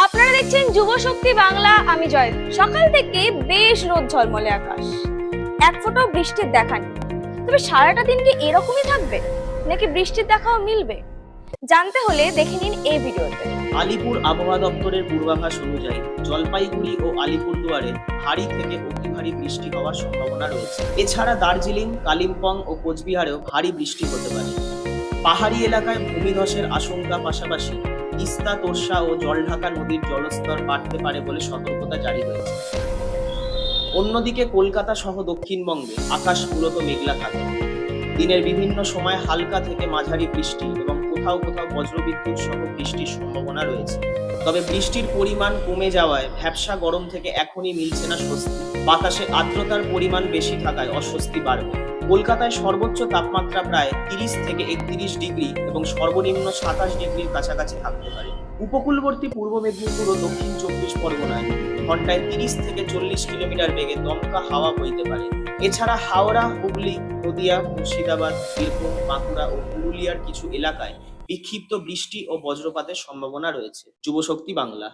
আপনারা দেখছেন যুব শক্তি বাংলা, আমি জয়। সকাল থেকে বেশ রোদ ঝলমলে আকাশ, এক ফোঁটাও বৃষ্টির দেখা নেই। তবে সারাটা দিন কি এরকমই থাকবে, নাকি বৃষ্টির দেখাও মিলবে? জানতে হলে দেখে নিন এই ভিডিওতে। আলিপুর আবহাওয়া দপ্তরের পূর্বাভাস অনুযায়ী জলপাইগুড়ি ও আলিপুরদুয়ারে ভারী থেকে অতি ভারী বৃষ্টি হওয়ার সম্ভাবনা রয়েছে। এছাড়া দার্জিলিং, কালিম্পং ও কোচবিহারেও ভারী বৃষ্টি হতে পারে। পাহাড়ি এলাকায় ভূমিধসের আশঙ্কা, পাশাপাশি তিস্তা, তোরসা ও জলঢাকা নদীর জলস্তর বাড়তে পারে বলে সতর্কতা জারি হয়েছে। অন্যদিকে কলকাতা সহ দক্ষিণবঙ্গে আকাশ মূলত মেঘলা থাকে। দিনের বিভিন্ন সময় হালকা থেকে মাঝারি বৃষ্টি এবং কোথাও কোথাও বজ্রবিদ্যুৎ সহ বৃষ্টির সম্ভাবনা রয়েছে। তবে বৃষ্টির পরিমাণ কমে যাওয়ায় ভ্যাপসা গরম থেকে এখনই মিলছে না স্বস্তি। বাতাসে আর্দ্রতার পরিমাণ বেশি থাকায় অস্বস্তি বাড়বে। কলকাতায় সর্বোচ্চ তাপমাত্রা প্রায় 30 থেকে 31 ডিগ্রি এবং সর্বনিম্ন 27 ডিগ্রির কাছাকাছি থাকতে পারে। উপকূলবর্তী পূর্ব মেদিনীপুর ও দক্ষিণ 24 পরগনায় ঘন্টায় 30 থেকে 40 কিলোমিটার বেগে দমকা হাওয়া বইতে পারে। এছাড়া হাওড়া, হুগলি, নদিয়া, মুর্শিদাবাদ, বীরভূম, বাঁকুড়া ও পুরুলিয়ার কিছু এলাকায় বিক্ষিপ্ত বৃষ্টি ও বজ্রপাতের সম্ভাবনা রয়েছে। যুবশক্তি বাংলা।